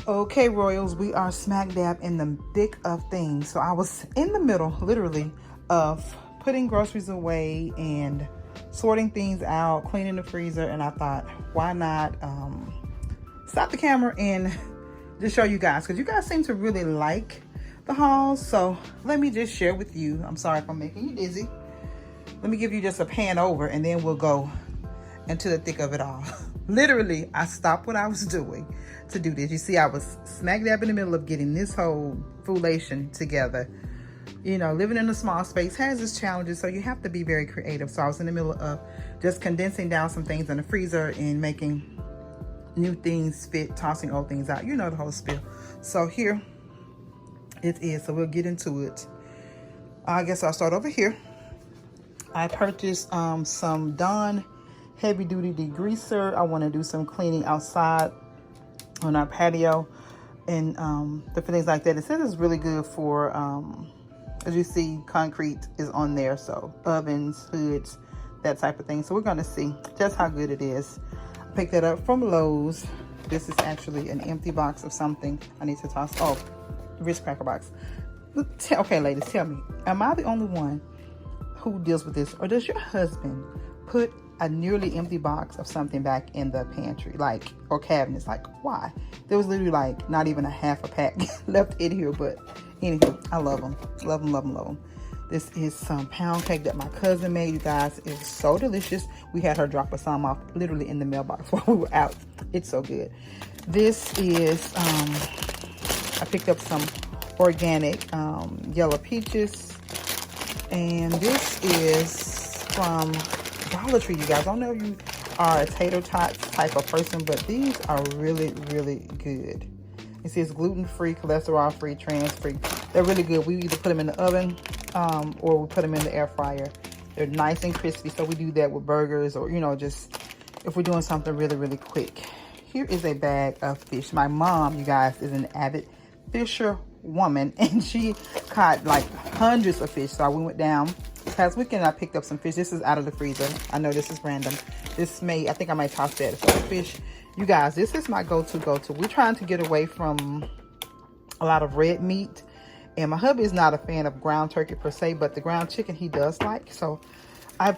Okay, Royals, we are smack dab in the thick of things. So I was in the middle, literally, of putting groceries away and sorting things out, cleaning the freezer, and I thought, why not stop the camera and just show you guys, because you guys seem to really like the hauls. So let me just share with you. I'm sorry if I'm making you dizzy. Let me give you just a pan over, and then we'll go into the thick of it all. Literally, I stopped what I was doing to do this. You see, I was smack dab in the middle of getting this whole foolation together. You know, living in a small space has its challenges, so you have to be very creative. So I was in the middle of just condensing down some things in the freezer and making new things fit, tossing old things out. You know the whole spiel. So here it is. So we'll get into it. I guess I'll start over here. I purchased some Dawn heavy duty degreaser. I want to do some cleaning outside on our patio and different things like that. It says it's really good for, as you see, concrete is on there. So ovens, hoods, that type of thing. So we're going to see just how good it is. I picked that up from Lowe's. This is actually an empty box of something I need to toss. Oh, Ritz cracker box. Okay, ladies, tell me, am I the only one who deals with this, or does your husband put a nearly empty box of something back in the pantry, like, or cabinets? Like, why? There was literally like not even a half a pack left in here. But anywho, I love them. Love them, love them, love them. This is some pound cake that my cousin made, you guys. It's so delicious. We had her drop us some off literally in the mailbox while we were out. It's so good. This is I picked up some organic yellow peaches, and this is from Dollar Tree, you guys. I don't know if you are a tater tots type of person, but these are really, really good. You see, it's gluten-free, cholesterol-free, trans-free. They're really good. We either put them in the oven or we put them in the air fryer. They're nice and crispy, so we do that with burgers, or, you know, just if we're doing something really, really quick. Here is a bag of fish. My mom, you guys, is an avid fisher woman, and she caught like hundreds of fish. So we went down past weekend, I picked up some fish. This is out of the freezer. I know this is random. This may, I think I might toss that for the fish. You guys, this is my go-to. We're trying to get away from a lot of red meat, and my hubby is not a fan of ground turkey per se, but the ground chicken he does like. So I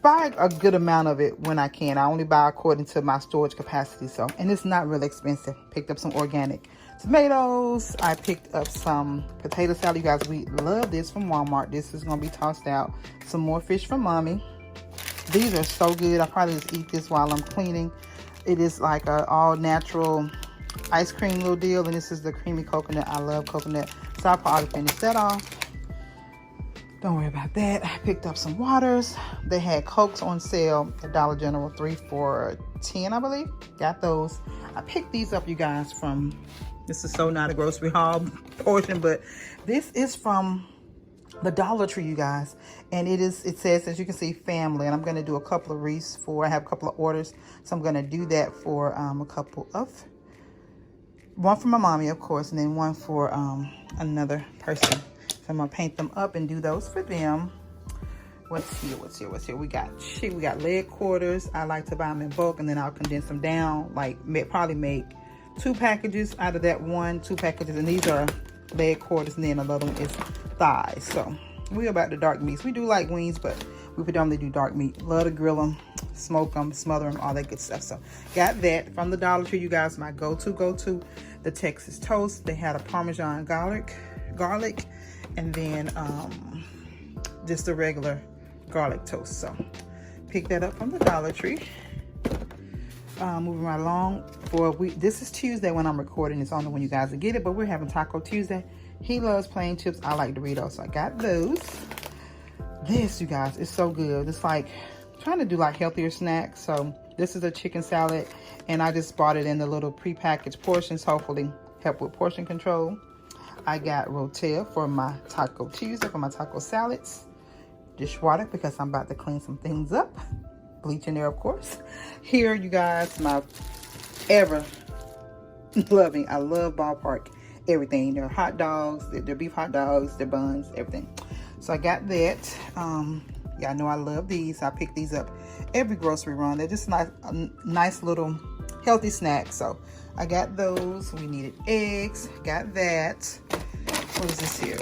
buy a good amount of it when I can. I only buy according to my storage capacity. So, and it's not really expensive. Picked up some organic tomatoes. I picked up some potato salad. You guys, we love this from Walmart. This is going to be tossed out. Some more fish from mommy. These are so good. I probably just eat this while I'm cleaning. It is like a all natural ice cream little deal, and this is the creamy coconut. I love coconut, so I'll probably finish that off. Don't worry about that. I picked up some waters. They had Cokes on sale at Dollar General, 3 for $10, I believe. Got those. I picked these up, you guys, from, this is so not a grocery haul portion, but this is from the Dollar Tree, you guys. And it says, as you can see, family. And I'm going to do a couple of wreaths I have a couple of orders. So I'm going to do that for a couple of, one for my mommy, of course, and then one for another person. So I'm going to paint them up and do those for them. What's here? We got leg quarters. I like to buy them in bulk, and then I'll condense them down. Like, probably make 2 packages out of that 2 packages. And these are leg quarters, and then another one is thighs. So we're about the dark meats. We do like wings, but we predominantly do dark meat. Love to grill them, smoke them, smother them, all that good stuff. So got that from the Dollar Tree, you guys. My go-to, the Texas toast. They had a Parmesan garlic, and then just a regular garlic toast. So pick that up from the Dollar Tree. Moving right along for a week. This is Tuesday when I'm recording. It's only when you guys will get it, but we're having Taco Tuesday. He loves plain chips. I like Doritos, so I got those. This, you guys, is so good. It's like trying to do like healthier snacks. So this is a chicken salad, and I just bought it in the little prepackaged portions, hopefully help with portion control. I got Rotel for my Taco Tuesday, for my taco salads. Dishwater, because I'm about to clean some things up. Bleach in there, of course. Here, you guys, my ever loving, I love Ballpark everything. Their hot dogs, their beef hot dogs, their buns, everything. So I got that. Yeah, I know I love these. I pick these up every grocery run. They're just nice little healthy snacks. So I got those. We needed eggs, got that. What is this here?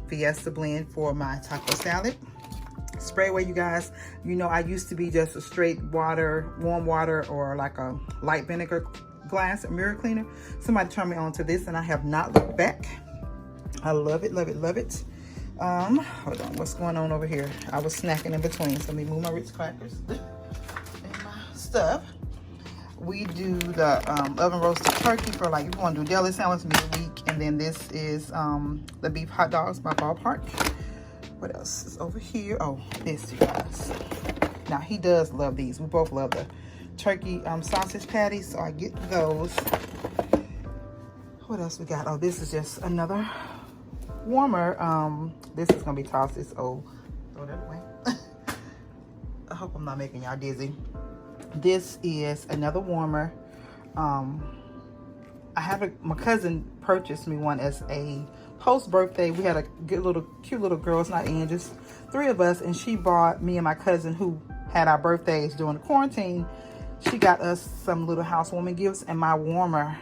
Fiesta blend for my taco salad. Spray away, you guys. You know, I used to be just a straight water, warm water, or like a light vinegar glass, a mirror cleaner. Somebody turned me on to this and I have not looked back. I love it, love it, love it. Hold on, what's going on over here? I was snacking in between, so let me move my Ritz crackers and my stuff. We do the oven roasted turkey for, like, if you want to do deli sandwich midweek. And then this is the beef hot dogs by Ballpark. What else is over here? Oh, this, you guys. Now, he does love these. We both love the turkey sausage patties, so I get those. What else we got? Oh, this is just another warmer. This is gonna be tossed. It's old. Throw that away. I hope I'm not making y'all dizzy. This is another warmer. My cousin purchased me one as a post birthday. We had a cute little girl. It's not in, just 3 of us, and she bought me and my cousin, who had our birthdays during the quarantine. She got us some little housewarming gifts, and my warmer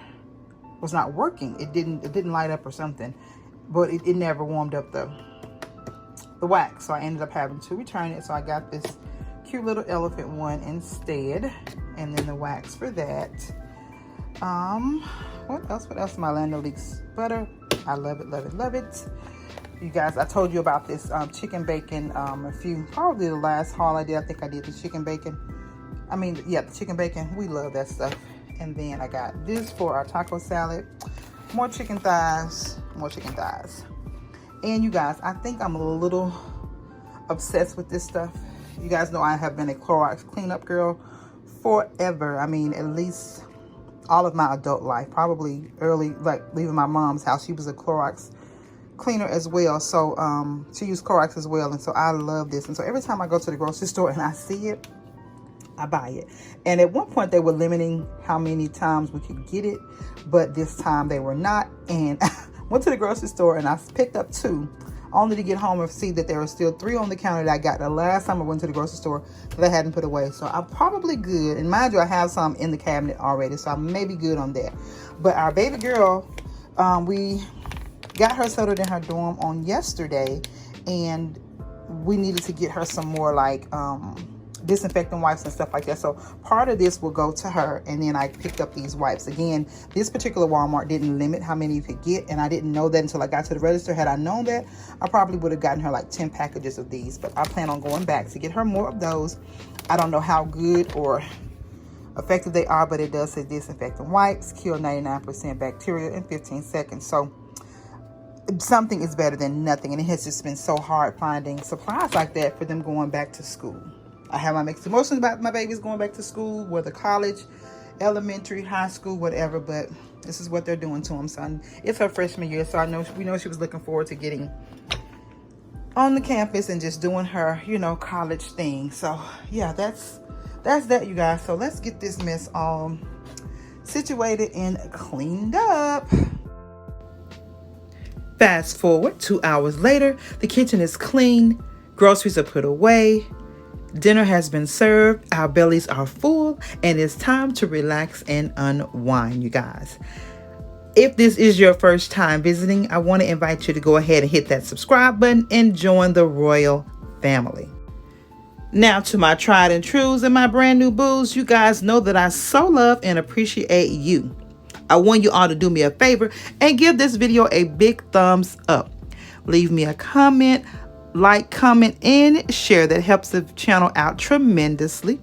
was not working. It didn't light up or something, but it never warmed up the wax. So I ended up having to return it. So I got this cute little elephant one instead, and then the wax for that. What else? My Land O'Lakes butter. I love it, love it, love it. You guys, I told you about this chicken bacon probably the last haul I did. I think I did the chicken bacon. The chicken bacon. We love that stuff. And then I got this for our taco salad. More chicken thighs. And you guys, I think I'm a little obsessed with this stuff. You guys know I have been a Clorox cleanup girl forever. I mean, at least all of my adult life. Probably early, like leaving my mom's house, she was a Clorox cleaner as well. So she used Clorox as well. And so I love this. And so every time I go to the grocery store and I see it, I buy it. And at one point they were limiting how many times we could get it, but this time they were not. And went to the grocery store and I picked up 2, only to get home and see that there were still 3 on the counter that I got the last time I went to the grocery store that I hadn't put away. So I'm probably good. And mind you, I have some in the cabinet already, so I may be good on that. But our baby girl, we got her settled in her dorm on yesterday, and we needed to get her some more like disinfectant wipes and stuff like that. So part of this will go to her, and then I picked up these wipes. Again, this particular Walmart didn't limit how many you could get, and I didn't know that until I got to the register. Had I known that, I probably would have gotten her like 10 packages of these, but I plan on going back to get her more of those. I don't know how good or effective they are, but it does say disinfectant wipes, kill 99% bacteria in 15 seconds. So something is better than nothing, and it has just been so hard finding supplies like that for them going back to school. I have my mixed emotions about my babies going back to school, whether college, elementary, high school, whatever, but this is what they're doing to them. So it's her freshman year, so we know she was looking forward to getting on the campus and just doing her, college thing. So yeah, that's that, you guys. So let's get this mess all situated and cleaned up. Fast forward 2 hours later, the kitchen is clean, groceries are put away, dinner has been served, our bellies are full, and it's time to relax and unwind, you guys. If this is your first time visiting, I want to invite you to go ahead and hit that subscribe button and join the royal family. Now to my tried and trues and my brand new boos, you guys know that I so love and appreciate you. I want you all to do me a favor and give this video a big thumbs up. Leave me a comment, comment, and share. That helps the channel out tremendously.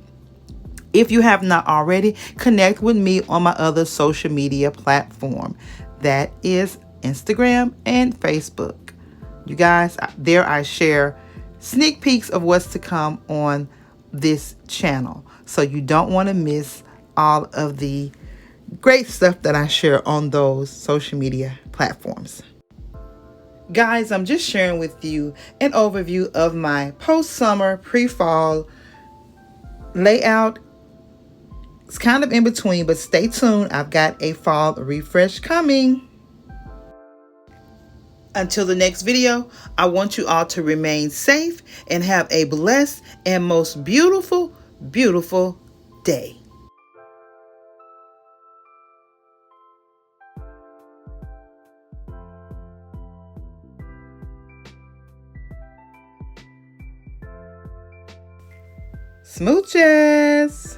If you have not already, connect with me on my other social media platform. That is Instagram and Facebook. You guys, there I share sneak peeks of what's to come on this channel. So you don't want to miss all of the great stuff that I share on those social media platforms. Guys, I'm just sharing with you an overview of my post-summer, pre-fall layout. It's kind of in between, but stay tuned. I've got a fall refresh coming. Until the next video, I want you all to remain safe and have a blessed and most beautiful, beautiful day. Smooches!